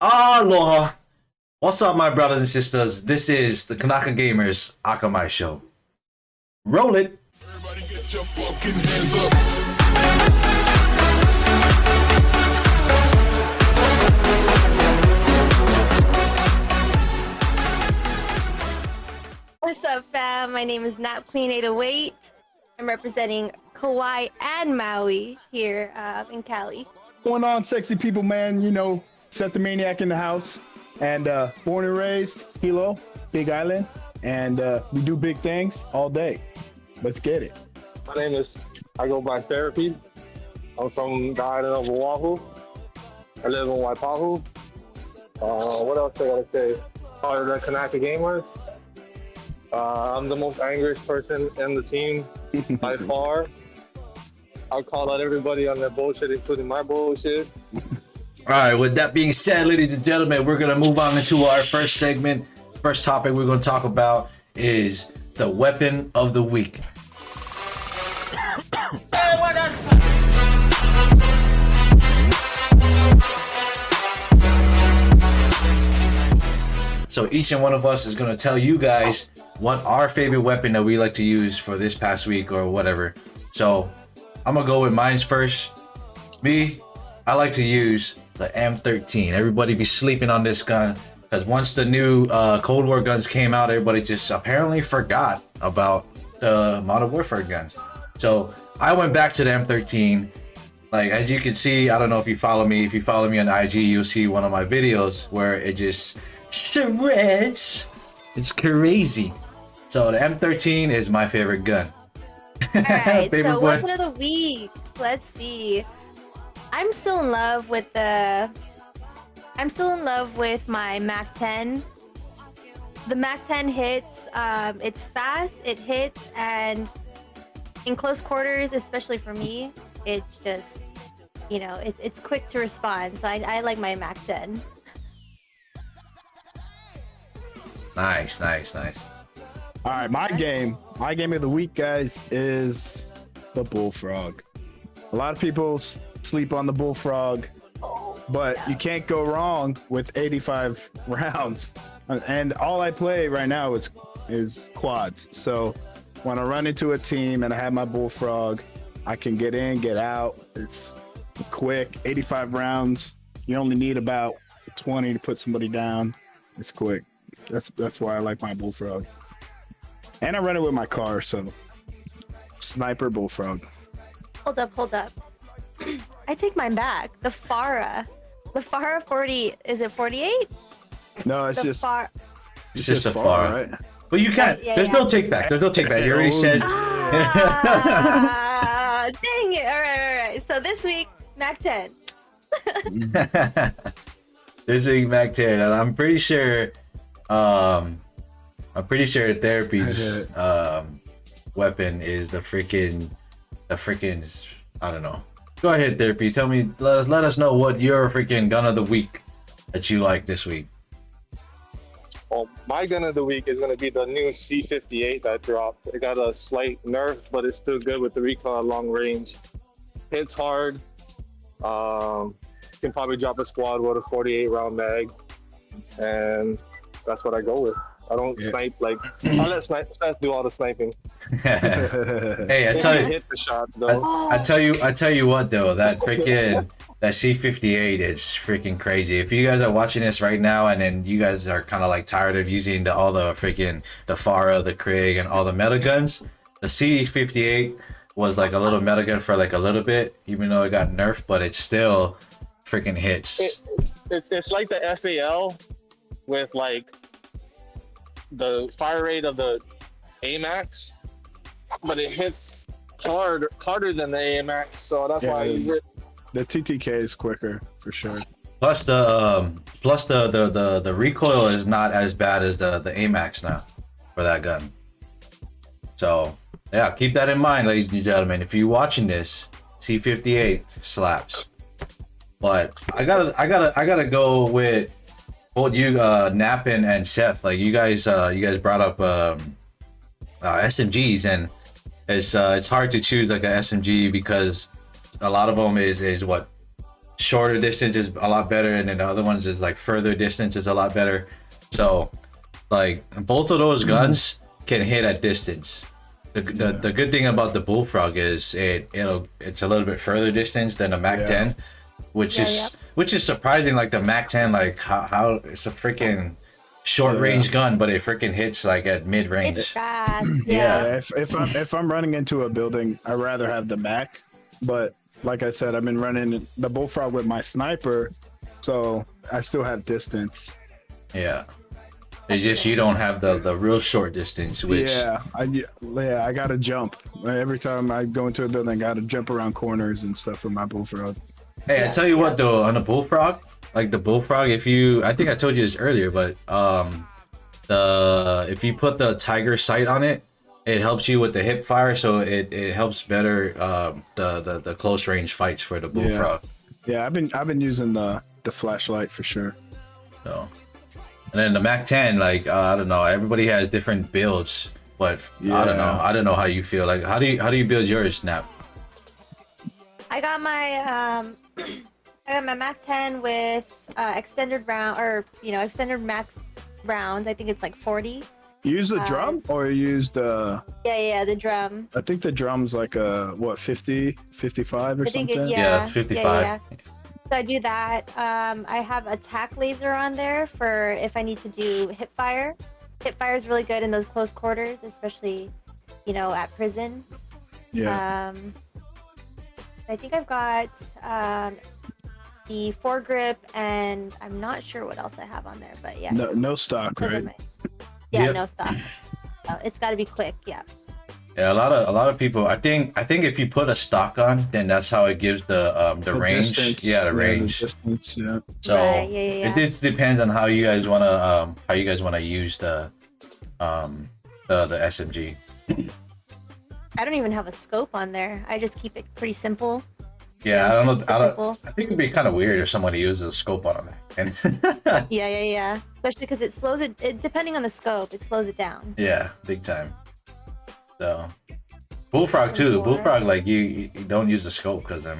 Aloha! What's up, my brothers and sisters? This is the Kanaka Gamers Akamai Show. Roll it! Everybody get your fucking hands up. What's up, fam? My name is Nap Clean 808. I'm representing Kauai and Maui here in Cali. Going on, sexy people, man? You know, Set the Maniac in the house. And born and raised, Hilo, Big Island. And we do big things all day. Let's get it. My name is, I go by Therapy. I'm from the island of Oahu. I live in Waipahu. What else I gotta say? Part of the Kanaka Gamers. I'm the most angriest person in the team by far. I'll call out everybody on their bullshit, including my bullshit. Alright, with that being said, ladies and gentlemen, we're going to move on into our first segment. First topic we're going to talk about is the weapon of the week. So each and one of us is going to tell you guys what our favorite weapon that we like to use for this past week or whatever. So I'm going to go with mine's first. Me, I like to use the M13. Everybody be sleeping on this gun because once the new Cold War guns came out, everybody just apparently forgot about the Modern Warfare guns. So I went back to the M13. Like, as you can see, I don't know if you follow me. If you follow me on IG, you'll see one of my videos where it just shreds. It's crazy. So the M13 is my favorite gun. All right, Favorite so one? weapon of the week. Let's see. I'm still in love with my Mac 10. The Mac 10 hits. It's fast. It hits, and in close quarters, especially for me, it's just, you know, it's quick to respond. So I like my Mac 10. Nice. All right, my game of the week, guys, is the Bullfrog. A lot of people sleep on the Bullfrog, but you can't go wrong with 85 rounds. And all I play right now is quads. So when I run into a team and I have my Bullfrog, I can get in, get out. It's quick. 85 rounds. You only need about 20 to put somebody down. It's quick. That's why I like my Bullfrog. And I run it with my car, so sniper Bullfrog. Hold up. I take mine back. The Farah 40, is it 48? No, it's The just Far- It's just a far, far. right? But you can't. Yeah, There's yeah. no take back. You already said. Ah, dang it. All right. So this week, Mac 10. This week Mac 10, and I'm pretty sure Therapy's weapon is the freaking I don't know. Go ahead, Therapy. Tell me, let us know what your freaking gun of the week that you like this week. Well, my gun of the week is going to be the new C58 that dropped. It got a slight nerf, but it's still good with the recoil at long range. Hits hard. Can probably drop a squad with a 48 round mag, and that's what I go with. I don't snipe, like I let snipers do all the sniping. Hey, I tell you, Hit the shot though. I tell you what though, that C58 is freaking crazy. If you guys are watching this right now and then you guys are kind of like tired of using all the Farah, the Krieg, and all the meta guns, the C58 was like a little meta gun for like a little bit, even though it got nerfed, but it still freaking hits. It's like the FAL with like the fire rate of the AMAX, but it hits harder than the AMAX, so that's why The TTK is quicker for sure. Plus the recoil is not as bad as the AMAX now for that gun. So yeah, keep that in mind, ladies and gentlemen. If you're watching this, C58 slaps. But I gotta go with both you, Nappin and Seth. Like you guys brought up SMGs, and it's hard to choose like a SMG because a lot of them is what shorter distance is a lot better, and then the other ones is like further distance is a lot better. So like both of those guns can hit at distance. The good thing about the Bullfrog is it's a little bit further distance than the Mac 10, which is surprising. Like the Mac 10, like how it's a freaking short range gun, but it freaking hits like at mid range. It's fast. Yeah. If I'm running into a building, I'd rather have the Mac. But like I said, I've been running the Bullfrog with my sniper, so I still have distance. Yeah. It's just you don't have the real short distance, which I gotta jump every time I go into a building. I gotta jump around corners and stuff with my Bullfrog. Hey, I tell you what though, on the Bullfrog, like the Bullfrog, I think I told you this earlier, but if you put the Tiger sight on it, it helps you with the hip fire, so it helps better the close range fights for the Bullfrog. Yeah, I've been using the flashlight for sure. So, and then the Mac 10, like I don't know, everybody has different builds, but I don't know how you feel. Like how do you build yours, Snap? I got my Mac 10 with extended max rounds. I think it's like 40. You use the drum or you use the... Yeah, the drum. I think the drum's like a, 50, 55 or something? Yeah, 55. Yeah. So I do that. I have a tack laser on there for if I need to do hip fire. Hip fire is really good in those close quarters, especially, at prison. Yeah. I think I've got the foregrip, and I'm not sure what else I have on there, but yeah. No stock, right? No stock. So it's got to be quick. Yeah. Yeah, a lot of people. I think if you put a stock on, then that's how it gives the range. Distance. Yeah, the range. The distance, yeah. So Right, it just depends on how you guys wanna use the SMG. I don't even have a scope on there. I just keep it pretty simple. Yeah, I don't know. Simple. I think it'd be kind of weird if somebody uses a scope on it. Yeah. Especially because it slows it. Depending on the scope, it slows it down. Yeah, big time. So Bullfrog too. Bullfrog, like you don't use the scope because a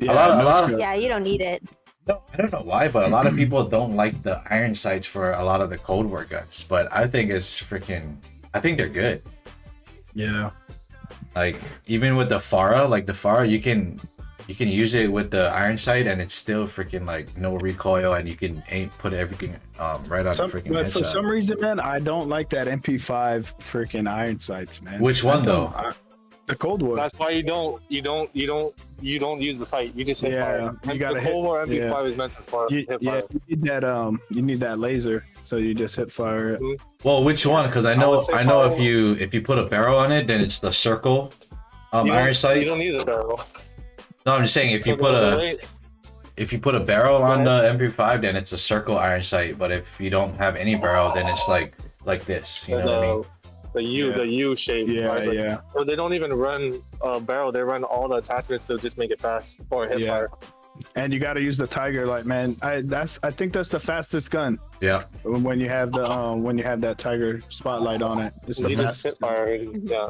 lot of Yeah, you don't need it. no, I don't know why, but a lot of people don't like the iron sights for a lot of the Cold War guns. But I think I think they're good. Yeah. Like even with the Farah, you can use it with the iron sight and it's still freaking like no recoil, and you can put everything right on the freaking But headshot. for some reason, man, I don't like that MP5 freaking iron sights, man. Which one though? The Cold War. That's why you don't use the sight. You just hit fire. You gotta the hit. Cold War MP5 is meant for hit fire. You need that laser, so you just hit fire it. Well, which one? Because I know Farah. if you put a barrel on it, then it's the circle iron sight. You don't need a barrel. No, I'm just saying if you put a barrel on the MP5, then it's a circle iron sight. But if you don't have any barrel, then it's like this. You know what I mean? The U shape. Yeah, right? yeah. So they don't even run a barrel. They run all the attachments to just make it fast or hit fire. And you got to use the Tiger light, man. I think that's the fastest gun. Yeah. When you have that Tiger spotlight on it, it's the You just hit fastest. fire. Yeah.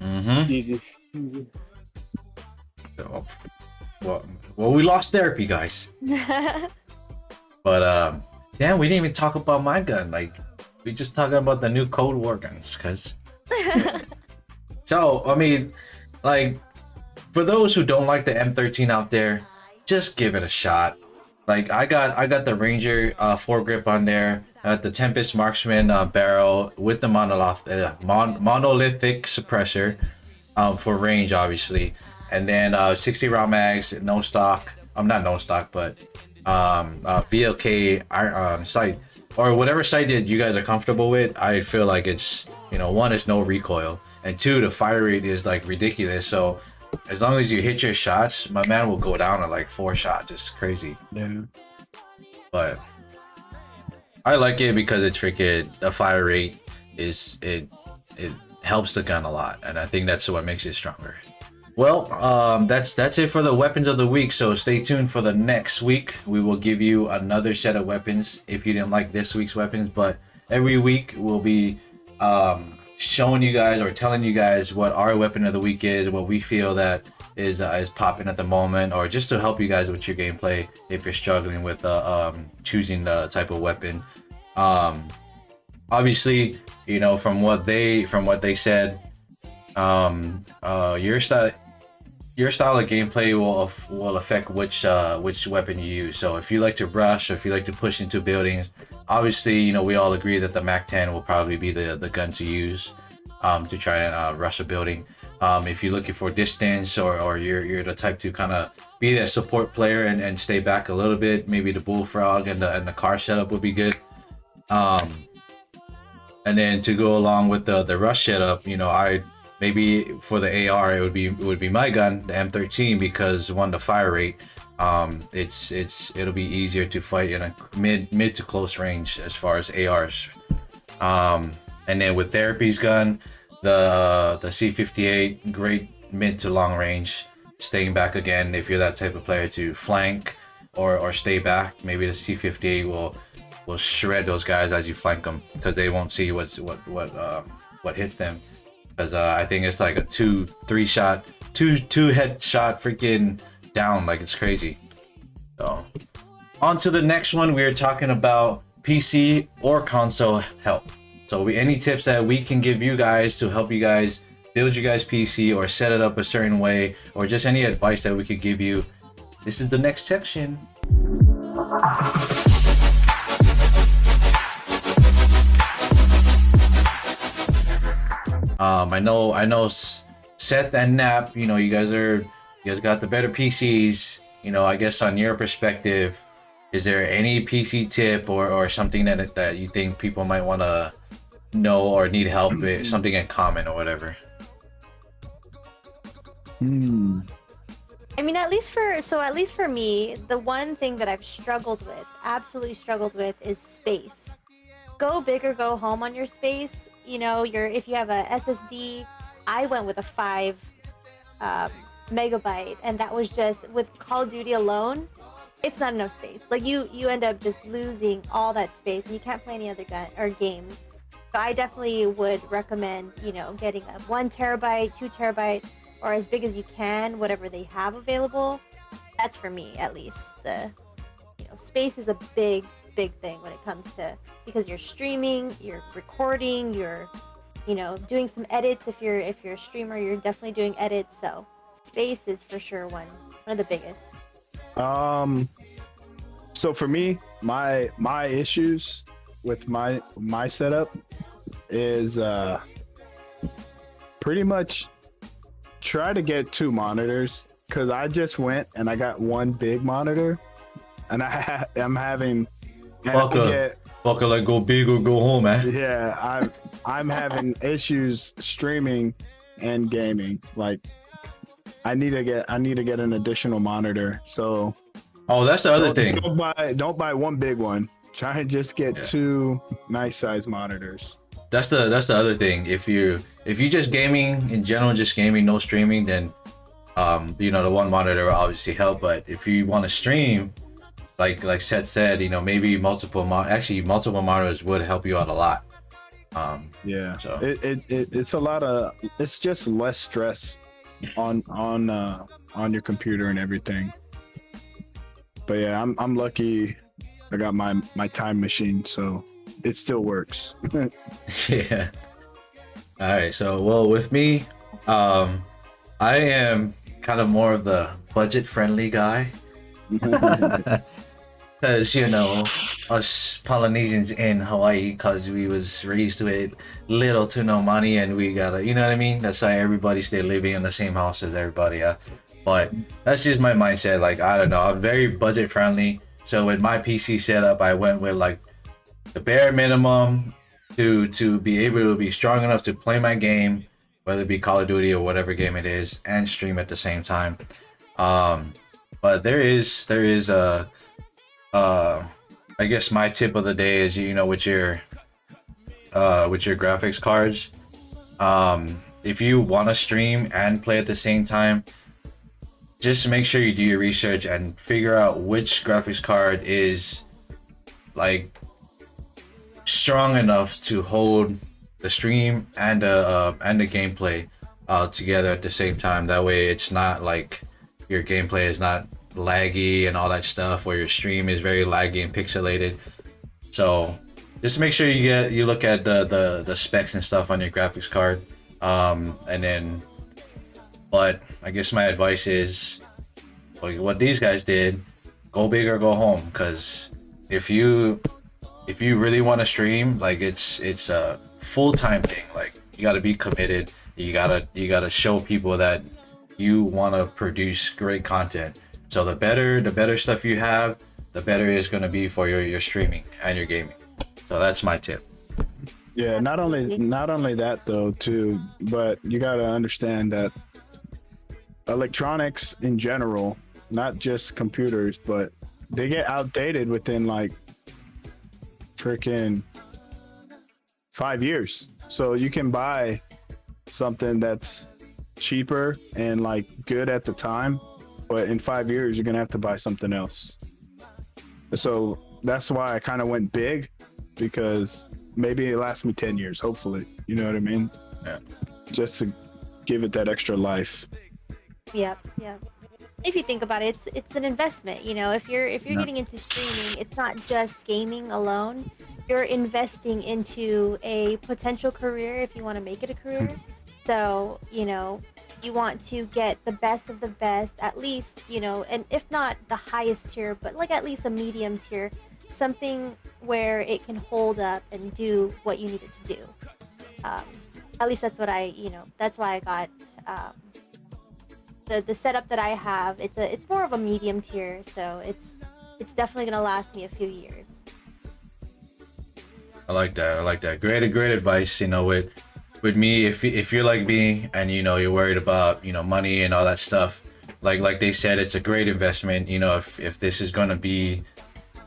Mm-hmm. Easy. So, well, we lost therapy, guys. But damn, we didn't even talk about my gun. Like, we just talking about the new Cold War guns, cause. So I mean, like, for those who don't like the M13 out there, just give it a shot. Like I got the Ranger foregrip on there, the Tempest Marksman barrel with the monolithic suppressor for range, obviously, and then 60 round mags, no stock. I'm not no stock, but VLK sight or whatever sight that you guys are comfortable with. I feel like it's, one, it's no recoil, and two, the fire rate is like ridiculous. So as long as you hit your shots, my man will go down at like 4 shots. It's crazy. Yeah. But I like it because it's freaking, the fire rate is it helps the gun a lot, and I think that's what makes it stronger. Well, that's it for the weapons of the week. So stay tuned for the next week. We will give you another set of weapons if you didn't like this week's weapons. But every week we'll be showing you guys or telling you guys what our weapon of the week is, what we feel that is popping at the moment, or just to help you guys with your gameplay if you're struggling with choosing the type of weapon. Obviously, you know, from what they said, your style of gameplay will affect which weapon you use. So if you like to rush, or if you like to push into buildings, obviously, you know, we all agree that the MAC-10 will probably be the gun to use to try and rush a building. If you're looking for distance, or you're the type to kind of be that support player and stay back a little bit, maybe the bullfrog and the car setup would be good. And then to go along with the rush setup, you know, maybe for the AR it would be my gun, the M13, because one, the fire rate, it'll be easier to fight in a mid to close range as far as ARs. And then with Therapy's gun, the C58, great mid to long range, staying back again if you're that type of player to flank or stay back. Maybe the C58 will shred those guys as you flank them, because they won't see what hits them. Because I think it's like a 2-3 shot, two head shot freaking down, like it's crazy. So on to the next one. We are talking about PC or console help. So any tips that we can give you guys to help you guys build your guys PC or set it up a certain way, or just any advice that we could give you, this is the next section. I know Seth and Nap, you know, you guys got the better PCs. You know, I guess on your perspective, is there any PC tip or something that you think people might want to know or need help with, something in common or whatever? I mean, at least for me, the one thing that I've absolutely struggled with, is space. Go big or go home on your space. You know, if you have a SSD, I went with a 5 megabyte, and that was just, with Call of Duty alone, it's not enough space. Like you end up just losing all that space, and you can't play any other games. So I definitely would recommend, you know, getting a 1 terabyte, 2 terabyte, or as big as you can, whatever they have available. That's for me, at least. Space is a big thing when it comes to, because you're streaming, you're recording, you're, you know, doing some edits. If you're a streamer, you're definitely doing edits. So space is for sure one of the biggest. So for me, my issues with my setup is pretty much try to get 2 monitors, because I just went and I got 1 big monitor, and I'm having like go big or go home, man. Yeah, I'm having issues streaming and gaming. Like I need to get an additional monitor. So that's the other thing. Don't buy 1 big one. Try and just get 2 nice size monitors. That's the other thing. If you just gaming in general, just gaming, no streaming, then you know, the 1 monitor will obviously help. But if you want to stream, like Seth said, you know, maybe multiple monitors would help you out a lot. Yeah. So it's a lot of, it's just less stress on your computer and everything. But yeah, I'm lucky. I got my time machine, so it still works. Yeah. All right. So, well, with me, I am kind of more of the budget-friendly guy. Because, you know, us Polynesians in Hawaii, because we was raised with little to no money, and we gotta, you know what I mean? That's why everybody stay living in the same house as everybody. But that's just my mindset. Like, I don't know, I'm very budget friendly. So with my PC setup, I went with like the bare minimum to be able to be strong enough to play my game, whether it be Call of Duty or whatever game it is, and stream at the same time. But there is a I guess my tip of the day is, you know, with your graphics cards, if you want to stream and play at the same time, just make sure you do your research and figure out which graphics card is like strong enough to hold the stream and the gameplay. together at the same time. That way, it's not like your gameplay is not laggy and all that stuff, or your stream is very laggy and pixelated. So just make sure you look at the specs and stuff on your graphics card. And then, but I guess my advice is, like what these guys did, go big or go home. Because if you really want to stream, like it's a full-time thing. Like you got to be committed. You gotta show people that you want to produce great content. So the better stuff you have, the better it's going to be for your streaming and your gaming. So that's my tip. Yeah, not only that though too, but you got to understand that electronics in general, not just computers, but they get outdated within like freaking 5 years. So you can buy something that's cheaper and like good at the time, but in 5 years you're gonna have to buy something else. So that's why I kind of went big, because maybe it lasts me 10 years, hopefully, you know what I mean? Yeah. Just to give it that extra life. Yep. If you think about it, it's an investment. You know, if you're getting into streaming, it's not just gaming alone. You're investing into a potential career if you want to make it a career. So, you know, you want to get the best of the best, at least, you know, and if not the highest tier, but like at least a medium tier, something where it can hold up and do what you need it to do. At least that's what that's why I got the setup that I have. It's more of a medium tier, so it's definitely gonna last me a few years. I like that. Great advice. You know, with me, if you're like me and you know you're worried about money and all that stuff, like they said, it's a great investment. You know, if this is gonna be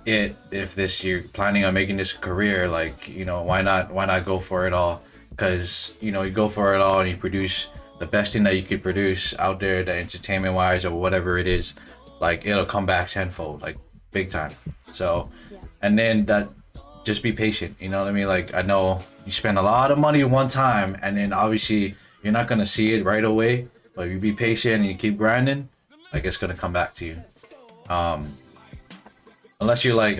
if you're planning on making this a career, like why not go for it all? Because you go for it all and you produce the best thing that you could produce out there, the entertainment wise or whatever it is, like it'll come back tenfold, like big time. So and then that, just be patient, you know what I mean? Like I know you spend a lot of money one time and then obviously you're not gonna see it right away, but if you be patient and you keep grinding, like it's gonna come back to you. Unless you like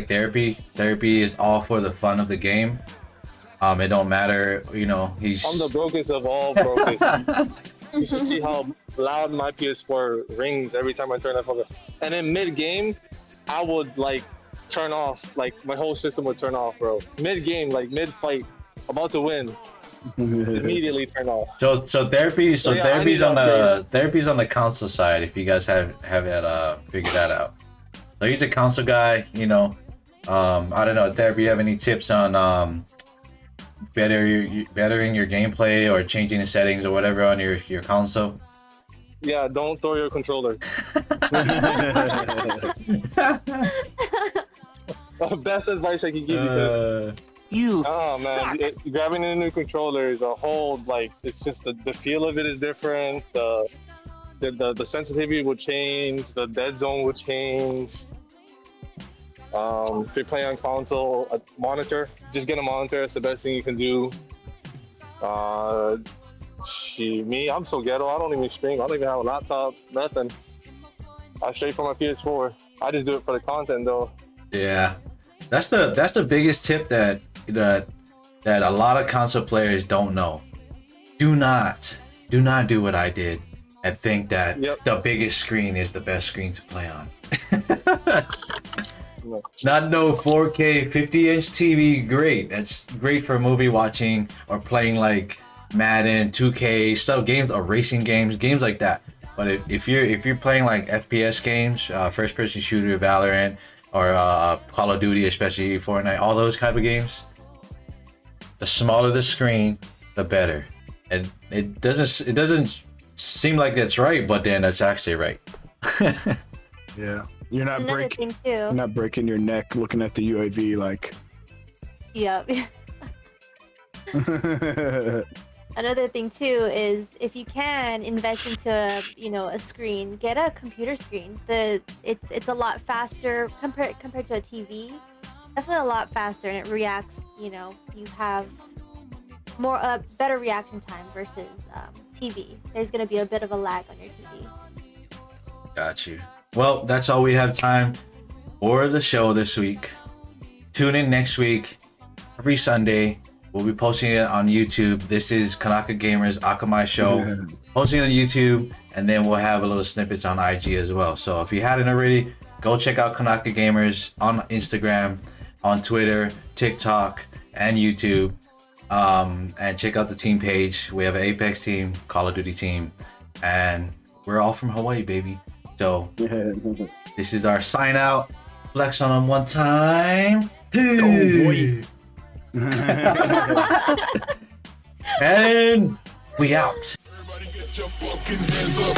therapy is all for the fun of the game. It don't matter, he's I'm the brokest of all brokest. You should see how loud my PS4 rings every time I turn that phone. And then mid game, I would like turn off, like my whole system would turn off, bro. Mid game, like mid fight, about to win, immediately turn off. So therapy's on upgrade. therapy's on the council side. If you guys have figured that out. So he's a council guy, I don't know, therapy. You have any tips on bettering your gameplay or changing the settings or whatever on your console? Yeah, don't throw your controller. Best advice I can give you. Grabbing a new controller is a whole, like, it's just the feel of it is different. The sensitivity will change. The dead zone will change. If you're playing on console, a monitor, just get a monitor. It's the best thing you can do. I'm so ghetto. I don't even stream. I don't even have a laptop. Nothing. I straight from my PS4. I just do it for the content, though. Yeah, that's the biggest tip that a lot of console players don't know. Do not do what I did and think that the biggest screen is the best screen to play on. No. Not no 4K 50-inch TV. Great, that's great for movie watching or playing like Madden, 2K stuff, games or racing games like that. But if you're playing like FPS games, first person shooter, Valorant, or Call of Duty, especially Fortnite, all those type of games, the smaller the screen, the better. And it doesn't seem like that's right, but then that's actually right. Yeah, you're not Another thing too. You're not breaking your neck looking at the UAV like. Yep. Another thing too is if you can invest into a screen, get a computer screen. It's a lot faster compared to a TV. Definitely a lot faster, and it reacts. You have more better reaction time versus TV. There's gonna be a bit of a lag on your TV. Got you. Well, that's all we have time for the show this week. Tune in next week. Every Sunday, we'll be posting it on YouTube. This is Kanaka Gamers Akamai Show. Posting it on YouTube, and then we'll have a little snippets on IG as well. So if you hadn't already, go check out Kanaka Gamers on Instagram, on Twitter, TikTok, and YouTube. And check out the team page. We have an Apex team, Call of Duty team, and we're all from Hawaii, baby. So this is our sign out. Flex on them one time. boy. And we out. Everybody get your fucking hands up.